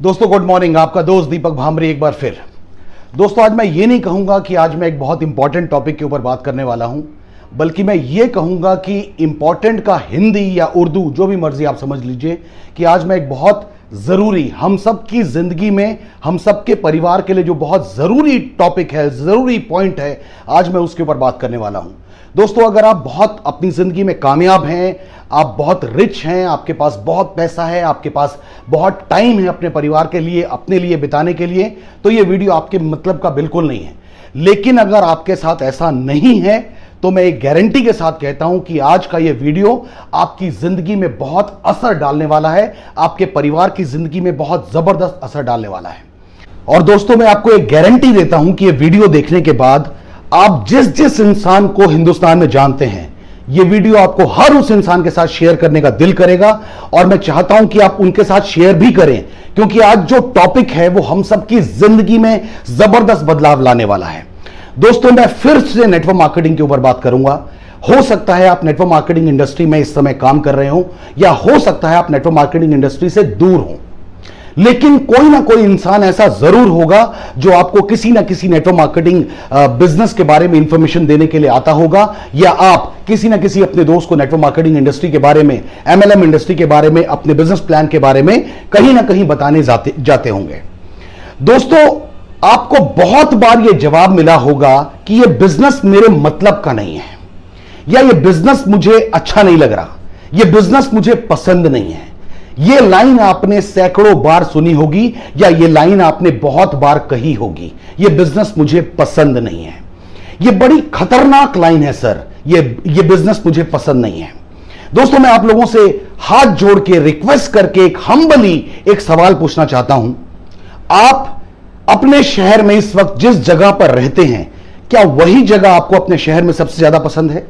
दोस्तों good morning. आपका दोस्त दीपक भामरे एक बार फिर। दोस्तों आज मैं ये नहीं कहूंगा कि आज मैं एक बहुत इंपॉर्टेंट टॉपिक के ऊपर बात करने वाला हूं, बल्कि मैं ये कहूंगा कि इंपॉर्टेंट का हिंदी या उर्दू जो भी मर्जी आप समझ लीजिए कि आज मैं एक बहुत ज़रूरी, हम सब की ज़िंदगी में, हम सब के परिवार के लिए जो बहुत ज़रूरी टॉपिक है, ज़रूरी पॉइंट है, आज मैं उसके ऊपर बात करने वाला हूं। दोस्तों अगर आप बहुत अपनी ज़िंदगी में कामयाब हैं, आप बहुत रिच हैं, आपके पास बहुत पैसा है, आपके पास बहुत टाइम है अपने परिवार के लिए, अपने लिए बिताने के लिए, तो ये वीडियो आपके मतलब का बिल्कुल नहीं है। लेकिन अगर आपके साथ ऐसा नहीं है तो मैं एक गारंटी के साथ कहता हूं कि आज का ये वीडियो आपकी जिंदगी में बहुत असर डालने वाला है, आपके परिवार की जिंदगी में बहुत जबरदस्त असर डालने वाला है। और दोस्तों मैं आपको एक गारंटी देता हूं कि ये वीडियो देखने के बाद आप जिस जिस इंसान को हिंदुस्तान में जानते हैं, ये वीडियो आपको हर उस इंसान के साथ शेयर करने का दिल करेगा। और मैं चाहता हूं कि आप उनके साथ शेयर भी करें, क्योंकि आज जो टॉपिक है वो हम सबकी जिंदगी में जबरदस्त बदलाव लाने वाला है। दोस्तों मैं फिर से नेटवर्क मार्केटिंग के ऊपर बात करूंगा। हो सकता है आप नेटवर्क मार्केटिंग इंडस्ट्री में इस समय काम कर रहे हो, या हो सकता है आप नेटवर्क मार्केटिंग इंडस्ट्री से दूर हो, लेकिन कोई ना कोई इंसान ऐसा जरूर होगा जो आपको किसी ना किसी नेटवर्क मार्केटिंग बिजनेस के बारे में इंफॉर्मेशन देने के लिए आता होगा, या आप किसी ना किसी अपने दोस्त को नेटवर्क मार्केटिंग इंडस्ट्री के बारे में, MLM इंडस्ट्री के बारे में, अपने बिजनेस प्लान के बारे में कहीं ना कहीं बताने जाते होंगे। दोस्तों आपको बहुत बार यह जवाब मिला होगा कि यह बिजनेस मेरे मतलब का नहीं है, या यह बिजनेस मुझे अच्छा नहीं लग रहा, यह बिजनेस मुझे पसंद नहीं है। यह लाइन आपने सैकड़ों बार सुनी होगी, या यह लाइन आपने बहुत बार कही होगी, यह बिजनेस मुझे पसंद नहीं है। यह बड़ी खतरनाक लाइन है सर, यह बिजनेस मुझे पसंद नहीं है। दोस्तों मैं आप लोगों से हाथ जोड़ के रिक्वेस्ट करके एक हम्बली एक सवाल पूछना चाहता हूं। आप अपने शहर में इस वक्त जिस जगह पर रहते हैं, क्या वही जगह आपको अपने शहर में सबसे ज्यादा पसंद है?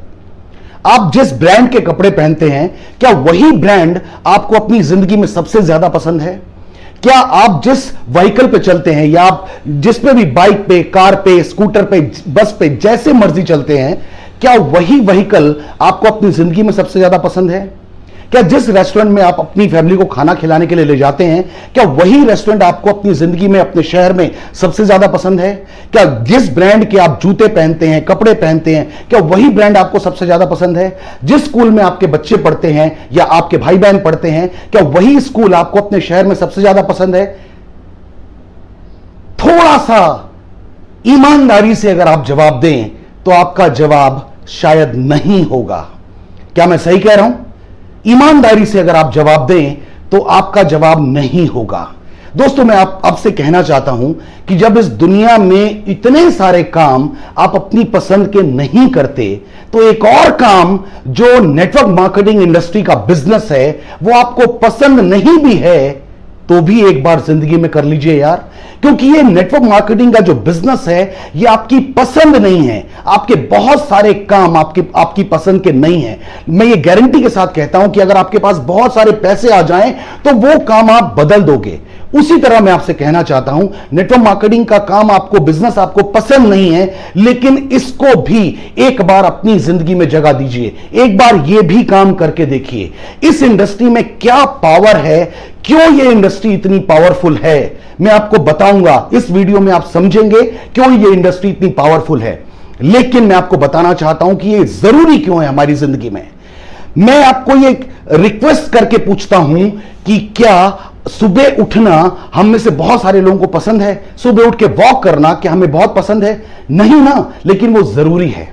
आप जिस ब्रांड के कपड़े पहनते हैं, क्या वही ब्रांड आपको अपनी जिंदगी में सबसे ज्यादा पसंद है? क्या आप जिस व्हीकल पे चलते हैं, या आप जिस पे भी बाइक पे, कार पे, स्कूटर पे, बस पे, जैसे मर्जी चलते हैं, क्या वही व्हीकल आपको अपनी जिंदगी में सबसे ज्यादा पसंद है? क्या जिस रेस्टोरेंट में आप अपनी फैमिली को खाना खिलाने के लिए ले जाते हैं, क्या वही रेस्टोरेंट आपको अपनी जिंदगी में, अपने शहर में सबसे ज्यादा पसंद है? क्या जिस ब्रांड के आप जूते पहनते हैं, कपड़े पहनते हैं, क्या वही ब्रांड आपको सबसे ज्यादा पसंद है? जिस स्कूल में आपके बच्चे पढ़ते हैं या आपके भाई बहन पढ़ते हैं, क्या वही स्कूल आपको अपने शहर में सबसे ज्यादा पसंद है? थोड़ा सा ईमानदारी से अगर आप जवाब दें तो आपका जवाब शायद नहीं होगा। क्या मैं सही कह रहा हूं? ईमानदारी से अगर आप जवाब दें तो आपका जवाब नहीं होगा। दोस्तों मैं आपसे कहना चाहता हूं कि जब इस दुनिया में इतने सारे काम आप अपनी पसंद के नहीं करते, तो एक और काम जो नेटवर्क मार्केटिंग इंडस्ट्री का बिजनेस है, वो आपको पसंद नहीं भी है, तो भी एक बार जिंदगी में कर लीजिए यार। क्योंकि ये नेटवर्क मार्केटिंग का जो बिजनेस है, ये आपकी पसंद नहीं है। आपके बहुत सारे काम आपकी पसंद के नहीं है। मैं ये गारंटी के साथ कहता हूं कि अगर आपके पास बहुत सारे पैसे आ जाएं तो वो काम आप बदल दोगे। उसी तरह मैं आपसे कहना चाहता हूं, नेटवर्क मार्केटिंग का काम आपको, बिजनेस आपको पसंद नहीं है, लेकिन इसको भी एक बार अपनी जिंदगी में जगह दीजिए। एक बार ये भी काम करके देखिए। इस इंडस्ट्री में क्या पावर है, क्यों ये इंडस्ट्री इतनी पावरफुल है, मैं आपको बताऊंगा। इस वीडियो में आप समझेंगे क्यों ये इंडस्ट्री इतनी पावरफुल है। लेकिन मैं आपको बताना चाहता हूं कि ये जरूरी क्यों है हमारी जिंदगी में। मैं आपको ये रिक्वेस्ट करके पूछता हूं कि क्या सुबह उठना हम में से बहुत सारे लोगों को पसंद है? सुबह उठ के वॉक करना क्या हमें बहुत पसंद है? नहीं ना, लेकिन वो जरूरी है।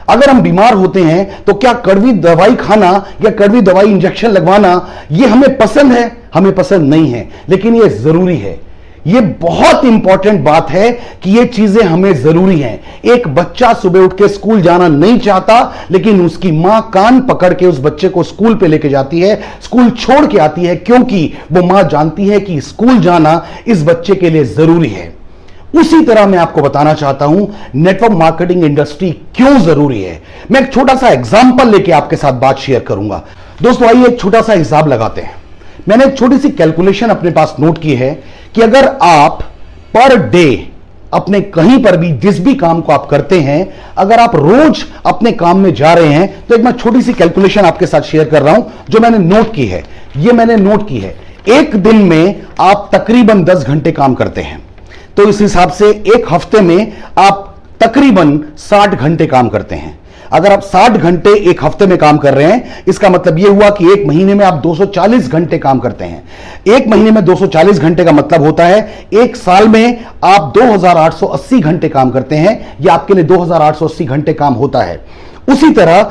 अगर हम बीमार होते हैं तो क्या कड़वी दवाई खाना या कड़वी दवाई इंजेक्शन लगवाना ये हमें पसंद है? हमें पसंद नहीं है, लेकिन ये जरूरी है। ये बहुत इंपॉर्टेंट बात है कि ये चीजें हमें जरूरी हैं। एक बच्चा सुबह उठ के स्कूल जाना नहीं चाहता, लेकिन उसकी मां कान पकड़ के उस बच्चे को स्कूल पे लेके जाती है, स्कूल छोड़ के आती है, क्योंकि वो मां जानती है कि स्कूल जाना इस बच्चे के लिए जरूरी है। उसी तरह मैं आपको बताना चाहता हूं नेटवर्क मार्केटिंग इंडस्ट्री क्यों जरूरी है। मैं एक छोटा सा एग्जांपल लेके आपके साथ बात शेयर करूंगा। दोस्तों आइए एक छोटा सा हिसाब लगाते हैं। मैंने एक छोटी सी कैलकुलेशन अपने पास नोट की है कि अगर आप पर डे अपने कहीं पर भी जिस भी काम को आप करते हैं, अगर आप रोज अपने काम में जा रहे हैं, तो एक मैं छोटी सी कैलकुलेशन आपके साथ शेयर कर रहा हूं जो मैंने नोट की है। ये मैंने नोट की है एक दिन में आप तकरीबन 10 घंटे काम करते हैं, तो इस हिसाब से एक हफ्ते में आप तकरीबन 60 घंटे काम करते हैं। अगर आप 60 घंटे एक हफ्ते में काम कर रहे हैं, इसका मतलब यह हुआ कि एक महीने में आप 240 घंटे काम करते हैं। एक महीने में 240 घंटे का मतलब होता है एक साल में आप 2880 घंटे काम करते हैं। यह आपके लिए 2880 घंटे काम होता है। उसी तरह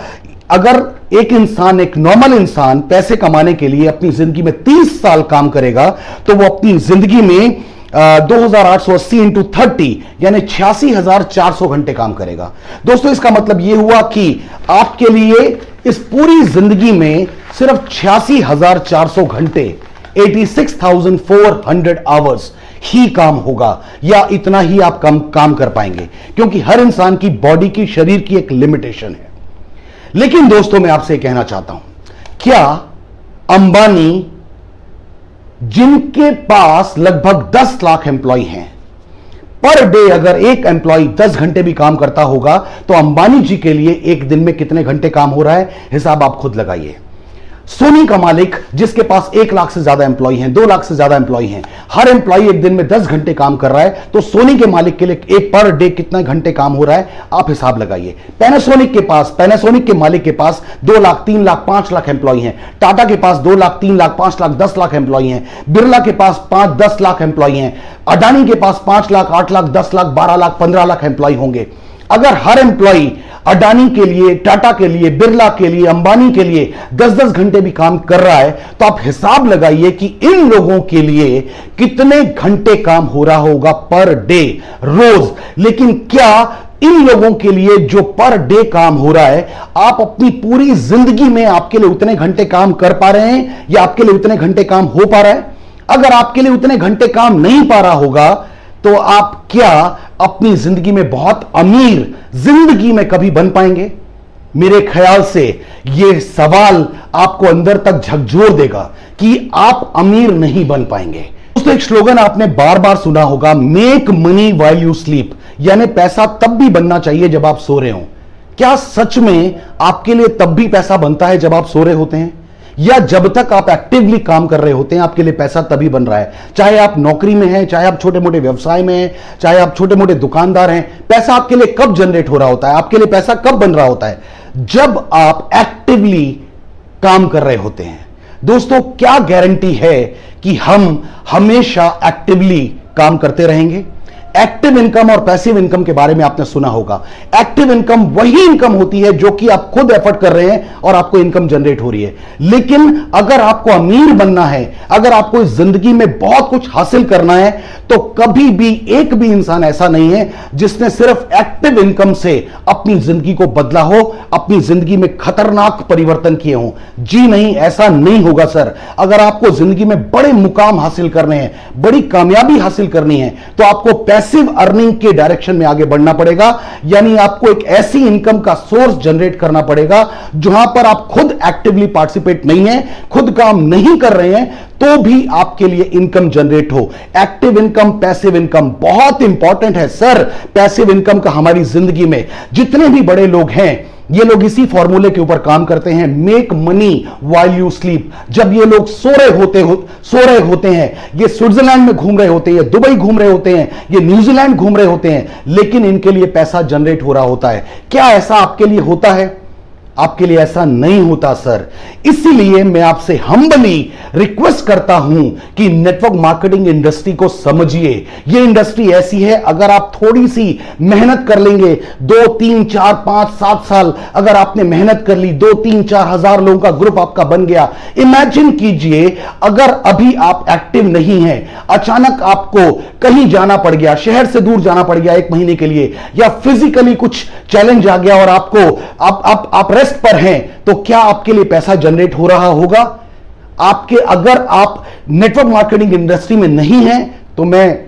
अगर एक इंसान, एक नॉर्मल इंसान पैसे कमाने के लिए अपनी जिंदगी में 30 साल काम करेगा, तो वो अपनी जिंदगी में 2880 इंटू 30 यानी 86,400 घंटे काम करेगा। दोस्तों, इसका मतलब यह हुआ कि आपके लिए इस पूरी जिंदगी में सिर्फ 86,400 घंटे 86,400 आवर्स ही काम होगा, या इतना ही आप काम कर पाएंगे, क्योंकि हर इंसान की बॉडी की, शरीर की एक लिमिटेशन है। लेकिन दोस्तों, मैं आपसे कहना चाहता हूं, क्या अंबानी, जिनके पास लगभग 10 लाख एम्प्लॉय हैं, पर डे अगर एक एम्प्लॉय 10 घंटे भी काम करता होगा, तो अंबानी जी के लिए एक दिन में कितने घंटे काम हो रहा है, हिसाब आप खुद लगाइए। सोनी का मालिक, जिसके पास 1 लाख से ज्यादा एम्प्लॉय हैं, 2 लाख से ज्यादा एम्प्लॉय हैं, हर एम्प्लॉय एक दिन में 10 घंटे काम कर रहा है, तो सोनी के मालिक के लिए एक पर डे कितना घंटे काम हो रहा है, आप हिसाब लगाइए। पैनासोनिक के मालिक के पास 2 लाख, 3 लाख, 5 लाख एम्प्लॉय हैं। टाटा के पास 2 लाख, 3 लाख, 5 लाख, 10 लाख एम्प्लॉय हैं। बिरला के पास 5-10 लाख एम्प्लॉय हैं। अडानी के पास 5 लाख, 8 लाख, 10 लाख, 12 लाख, 15 लाख एम्प्लॉय होंगे। अगर हर एम्प्लॉय अडानी के लिए, टाटा के लिए, बिरला के लिए, अंबानी के लिए 10-10 घंटे भी काम कर रहा है, तो आप हिसाब लगाइए कि इन लोगों के लिए कितने घंटे काम हो रहा होगा पर डे, रोज। लेकिन क्या इन लोगों के लिए जो पर डे काम हो रहा है, आप अपनी पूरी जिंदगी में आपके लिए उतने घंटे काम कर पा रहे हैं, या आपके लिए उतने घंटे काम हो पा रहा है? अगर आपके लिए उतने घंटे काम नहीं पा रहा होगा, तो आप क्या अपनी जिंदगी में बहुत अमीर जिंदगी में कभी बन पाएंगे? मेरे ख्याल से यह सवाल आपको अंदर तक झकझोर देगा कि आप अमीर नहीं बन पाएंगे। दोस्तों, एक स्लोगन आपने बार बार सुना होगा, make money while you sleep, यानी पैसा तब भी बनना चाहिए जब आप सो रहे हो। क्या सच में आपके लिए तब भी पैसा बनता है जब आप सो रहे होते हैं, या जब तक आप एक्टिवली काम कर रहे होते हैं आपके लिए पैसा तभी बन रहा है? चाहे आप नौकरी में हैं, चाहे आप छोटे मोटे व्यवसाय में हैं, चाहे आप छोटे मोटे दुकानदार हैं, पैसा आपके लिए कब जनरेट हो रहा होता है, आपके लिए पैसा कब बन रहा होता है? जब आप एक्टिवली काम कर रहे होते हैं। दोस्तों, क्या गारंटी है कि हम हमेशा एक्टिवली काम करते रहेंगे? एक्टिव इनकम और पैसिव इनकम के बारे में आपने सुना होगा। एक्टिव इनकम वही इनकम होती है जो कि आप खुद एफर्ट कर रहे हैं और आपको इनकम जनरेट हो रही है। लेकिन अगर आपको अमीर बनना है, अगर आपको इस जिंदगी में बहुत कुछ हासिल करना है, तो कभी भी एक भी इंसान ऐसा नहीं है जिसने सिर्फ एक्टिव इनकम से अपनी जिंदगी को बदला हो, अपनी जिंदगी में खतरनाक परिवर्तन किए हों। जी नहीं, ऐसा नहीं होगा सर। अगर आपको जिंदगी में बड़े मुकाम हासिल करने हैं, बड़ी कामयाबी हासिल करनी है, तो आपको पैसिव अर्निंग के डायरेक्शन में आगे बढ़ना पड़ेगा। यानी आपको एक ऐसी इनकम का सोर्स जनरेट करना पड़ेगा जहां पर आप खुद एक्टिवली पार्टिसिपेट नहीं है, खुद काम नहीं कर रहे हैं, तो भी आपके लिए इनकम जनरेट हो। एक्टिव इनकम, पैसिव इनकम बहुत इंपॉर्टेंट है सर। पैसिव इनकम का हमारी जिंदगी में जितने भी बड़े लोग हैं, ये लोग इसी फॉर्मूले के ऊपर काम करते हैं, make money while you sleep. जब ये लोग सो रहे होते हैं, ये स्विट्जरलैंड में घूम रहे होते हैं, ये दुबई घूम रहे होते हैं, ये न्यूजीलैंड घूम रहे होते हैं, लेकिन इनके लिए पैसा जनरेट हो रहा होता है। क्या ऐसा आपके लिए होता है? आपके लिए ऐसा नहीं होता सर। इसीलिए मैं आपसे हम्बली रिक्वेस्ट करता हूं कि नेटवर्क मार्केटिंग इंडस्ट्री को समझिए। यह इंडस्ट्री ऐसी है, अगर आप थोड़ी सी मेहनत कर लेंगे, 2, 3, 4, 5, 7 साल अगर आपने मेहनत कर ली, 2, 3, 4 हजार लोगों का ग्रुप आपका बन गया। इमेजिन कीजिए अगर अभी आप एक्टिव नहीं हैं, अचानक आपको कहीं जाना पड़ गया, शहर से दूर जाना पड़ गया 1 महीने के लिए, या फिजिकली कुछ चैलेंज आ गया और आपको आप रेस्ट पर हैं, तो क्या आपके लिए पैसा जनरेट हो रहा होगा? अगर आप नेटवर्क मार्केटिंग इंडस्ट्री में नहीं हैं, तो मैं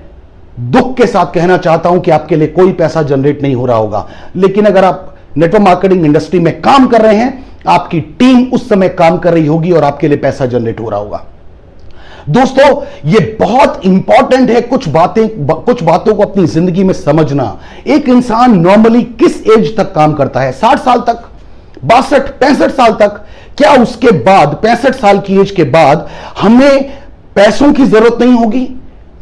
दुख के साथ कहना चाहता हूं कि आपके लिए कोई पैसा जनरेट नहीं हो रहा होगा। लेकिन अगर आप नेटवर्क मार्केटिंग इंडस्ट्री में काम कर रहे हैं, आपकी टीम उस समय काम कर रही होगी और आपके लिए पैसा जनरेट हो रहा होगा। दोस्तों, यह बहुत इंपॉर्टेंट है कुछ बातों को अपनी जिंदगी में समझना। एक इंसान नॉर्मली किस एज तक काम करता है? 60 साल तक, 62, 65 साल तक? क्या उसके बाद 65 साल की एज के बाद हमें पैसों की जरूरत नहीं होगी,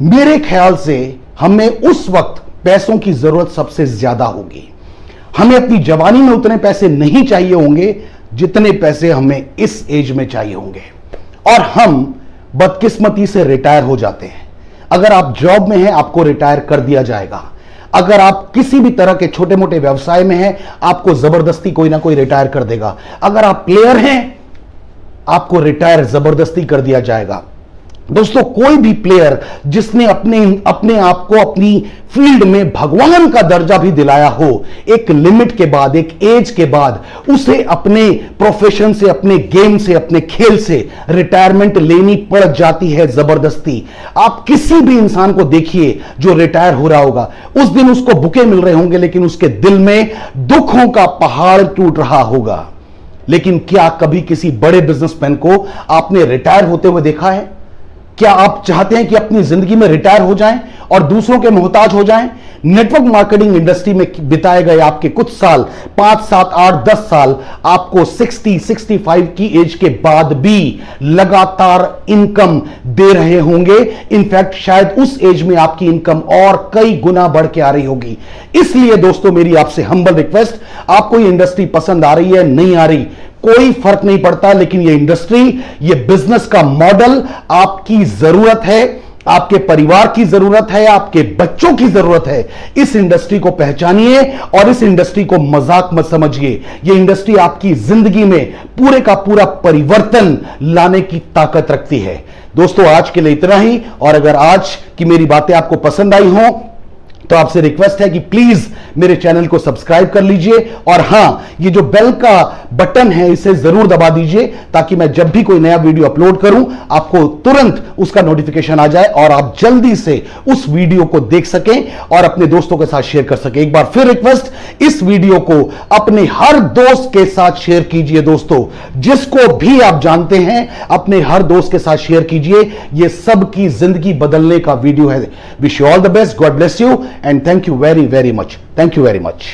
मेरे ख्याल से हमें उस वक्त पैसों की जरूरत सबसे ज्यादा होगी। हमें अपनी जवानी में उतने पैसे नहीं चाहिए होंगे जितने पैसे हमें इस एज में चाहिए होंगे, और हम बदकिस्मती से रिटायर हो जाते हैं। अगर आप जॉब में हैं, आपको रिटायर कर दिया जाएगा। अगर आप किसी भी तरह के छोटे मोटे व्यवसाय में हैं, आपको जबरदस्ती कोई ना कोई रिटायर कर देगा। अगर आप प्लेयर हैं, आपको रिटायर जबरदस्ती कर दिया जाएगा। दोस्तों, कोई भी प्लेयर जिसने अपने आप को अपनी फील्ड में भगवान का दर्जा भी दिलाया हो, एक लिमिट के बाद, एक एज के बाद उसे अपने प्रोफेशन से, अपने गेम से, अपने खेल से रिटायरमेंट लेनी पड़ जाती है जबरदस्ती। आप किसी भी इंसान को देखिए जो रिटायर हो रहा होगा, उस दिन उसको बुके मिल रहे होंगे, लेकिन उसके दिल में दुखों का पहाड़ टूट रहा होगा। लेकिन क्या कभी किसी बड़े बिजनेसमैन को आपने रिटायर होते हुए देखा है? क्या आप चाहते हैं कि अपनी जिंदगी में रिटायर हो जाएं और दूसरों के मोहताज हो जाएं? नेटवर्क मार्केटिंग इंडस्ट्री में बिताए गए आपके कुछ साल, 5, 7, 8, 10 साल, आपको 60, 65 की एज के बाद भी लगातार इनकम दे रहे होंगे। इनफैक्ट शायद उस एज में आपकी इनकम और कई गुना बढ़ के आ रही होगी। इसलिए दोस्तों, मेरी आपसे हम्बल रिक्वेस्ट, आपको ये इंडस्ट्री पसंद आ रही है, नहीं आ रही, कोई फर्क नहीं पड़ता, लेकिन ये इंडस्ट्री, ये बिजनेस का मॉडल आपकी जरूरत है, आपके परिवार की जरूरत है, आपके बच्चों की जरूरत है। इस इंडस्ट्री को पहचानिए और इस इंडस्ट्री को मजाक मत समझिए। ये इंडस्ट्री आपकी जिंदगी में पूरे का पूरा परिवर्तन लाने की ताकत रखती है। दोस्तों, आज के लिए इतना ही, और अगर आज की मेरी बातें आपको पसंद आई हो तो आपसे रिक्वेस्ट है कि प्लीज मेरे चैनल को सब्सक्राइब कर लीजिए, और हां, ये जो बेल का बटन है इसे जरूर दबा दीजिए, ताकि मैं जब भी कोई नया वीडियो अपलोड करूं आपको तुरंत उसका नोटिफिकेशन आ जाए और आप जल्दी से उस वीडियो को देख सकें और अपने दोस्तों के साथ शेयर कर सकें। एक बार फिर रिक्वेस्ट, इस वीडियो को अपने हर दोस्त के साथ शेयर कीजिए। दोस्तों, जिसको भी आप जानते हैं अपने हर दोस्त के साथ शेयर कीजिए। यह सबकी जिंदगी बदलने का वीडियो है। Wish you all the best, God bless you, and thank you very much. Thank you very much.